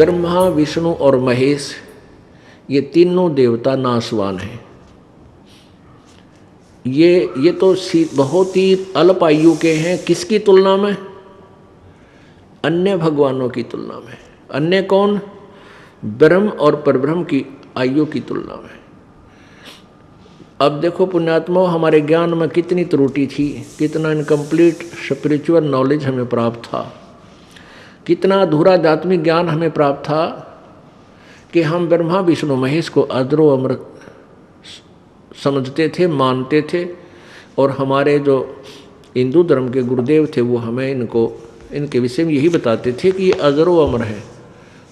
ब्रह्मा, विष्णु और महेश ये तीनों देवता नाशवान हैं। ये तो बहुत ही अल्प आयु के हैं। किसकी तुलना में? अन्य भगवानों की तुलना में। अन्य कौन? ब्रह्म और परब्रह्म की आयु की तुलना में। अब देखो पुण्यात्मा, हमारे ज्ञान में कितनी त्रुटि थी, कितना इनकम्प्लीट स्पिरिचुअल नॉलेज हमें प्राप्त था, कितना अधूरा आध्यात्मिक ज्ञान हमें प्राप्त था कि हम ब्रह्मा, विष्णु, महेश को अजरो अमृत समझते थे, मानते थे। और हमारे जो हिंदू धर्म के गुरुदेव थे वो हमें इनके विषय में यही बताते थे कि ये अजरो अमर है,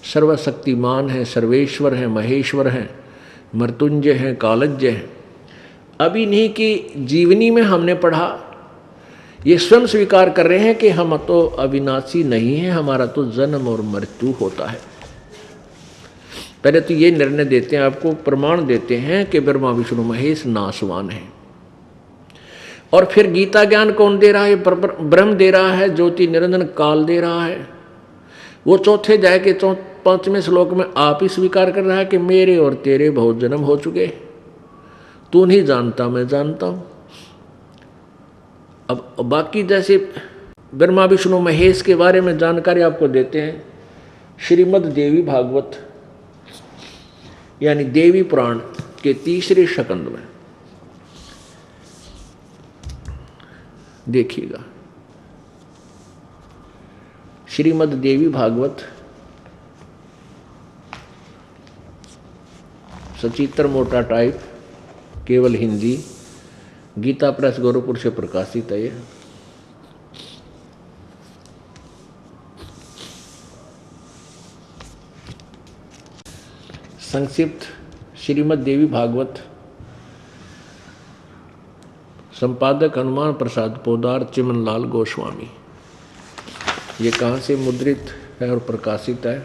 सर्वशक्तिमान है, सर्वेश्वर हैं, महेश्वर हैं, मृत्युंजय हैं, कालज्ञ हैं। अब इन्हीं की जीवनी में हमने पढ़ा, ये स्वयं स्वीकार कर रहे हैं कि हम तो अविनाशी नहीं हैं, हमारा तो जन्म और मृत्यु होता है। पहले तो ये निर्णय देते हैं, आपको प्रमाण देते हैं कि ब्रह्मा, विष्णु, महेश नाशवान है। और फिर गीता ज्ञान कौन दे रहा है? ब्रह्म दे रहा है, ज्योति निरंजन काल दे रहा है। वो चौथे अध्याय के 5वें श्लोक में आप ही स्वीकार कर रहा है कि मेरे और तेरे बहुत जन्म हो चुके, तू नहीं जानता, मैं जानता हूं। अब बाकी जैसे ब्रह्मा, विष्णु, महेश के बारे में जानकारी आपको देते हैं श्रीमद् देवी भागवत यानी देवी पुराण के 3रे स्कंद में। देखिएगा, श्रीमद् देवी भागवत सचित्र मोटा टाइप, केवल हिंदी, गीता प्रेस गोरखपुर से प्रकाशित है। संक्षिप्त श्रीमद् देवी भागवत, संपादक हनुमान प्रसाद पोदार, चिमनलाल गोस्वामी। ये कहाँ से मुद्रित है और प्रकाशित है?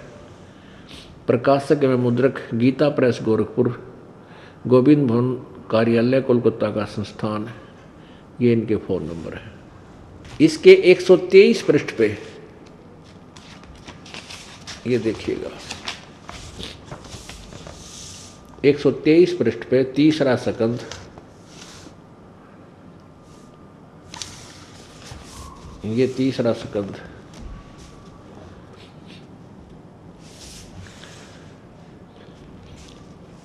प्रकाशक एवं मुद्रक गीता प्रेस गोरखपुर, गोविंद भवन कार्यालय, कोलकाता का संस्थान है। ये इनके फ़ोन नंबर है। इसके 123 पृष्ठ पे ये देखिएगा, 123 पृष्ठ पे 3रा स्कंद, ये 3रा स्कंद।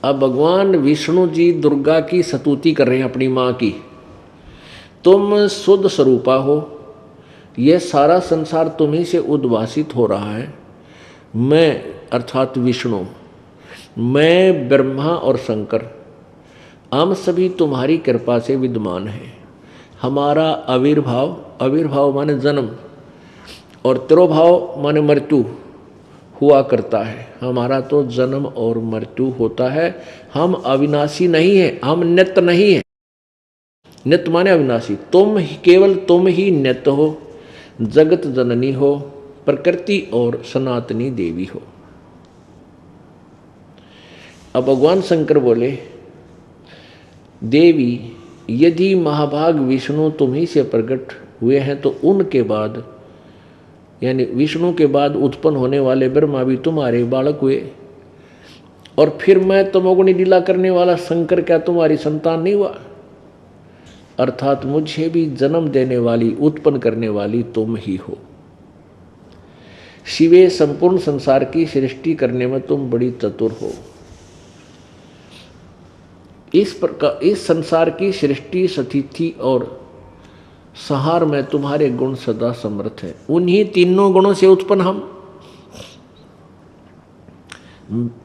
अब भगवान विष्णु जी दुर्गा की स्तुति कर रहे हैं अपनी माँ की। तुम शुद्ध स्वरूपा हो, यह सारा संसार तुम्ही से उद्भासित हो रहा है। मैं अर्थात विष्णु, मैं ब्रह्मा और शंकर, हम सभी तुम्हारी कृपा से विद्यमान हैं। हमारा आविर्भाव माने जन्म और तिरोभाव माने मृत्यु हुआ करता है। हमारा तो जन्म और मृत्यु होता है। हम अविनाशी नहीं हैं, हम नित्य नहीं हैं। नित्य माने अविनाशी। केवल तुम ही नित्य हो, जगत जननी हो, प्रकृति और सनातनी देवी हो। अब भगवान शंकर बोले, देवी यदि महाभाग विष्णु तुम्ही से प्रकट हुए हैं तो उनके बाद यानी विष्णु के बाद उत्पन्न होने वाले ब्रह्मा भी तुम्हारे बालक हुए। और फिर मैं तमोगुणी लीला करने वाला शंकर क्या तुम्हारी संतान नहीं हुआ? अर्थात मुझे भी जन्म देने वाली, उत्पन्न करने वाली तुम ही हो। शिवे, संपूर्ण संसार की सृष्टि करने में तुम बड़ी चतुर हो। इस प्रकार इस संसार की सृष्टि, स्थिति और संहार में तुम्हारे गुण सदा समर्थ है। उन्हीं तीनों गुणों से उत्पन्न हम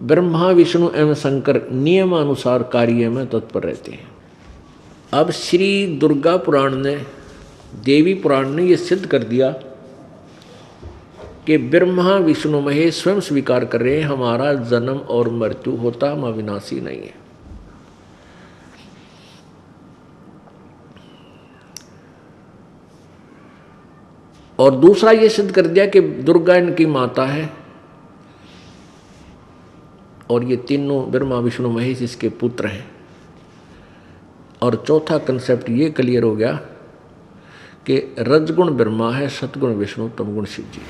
ब्रह्मा, विष्णु एवं शंकर नियमानुसार कार्य में तत्पर रहते हैं। अब श्री दुर्गा पुराण ने, देवी पुराण ने यह सिद्ध कर दिया कि ब्रह्मा, विष्णु, महेश स्वयं स्वीकार कर रहे हैं हमारा जन्म और मृत्यु होता, हम अविनाशी नहीं है। और दूसरा ये सिद्ध कर दिया कि दुर्गा इनकी माता है और ये तीनों ब्रह्मा, विष्णु, महेश इसके पुत्र हैं। और चौथा कंसेप्ट ये क्लियर हो गया कि रजगुण ब्रह्मा है, सतगुण विष्णु, तमगुण शिव जी।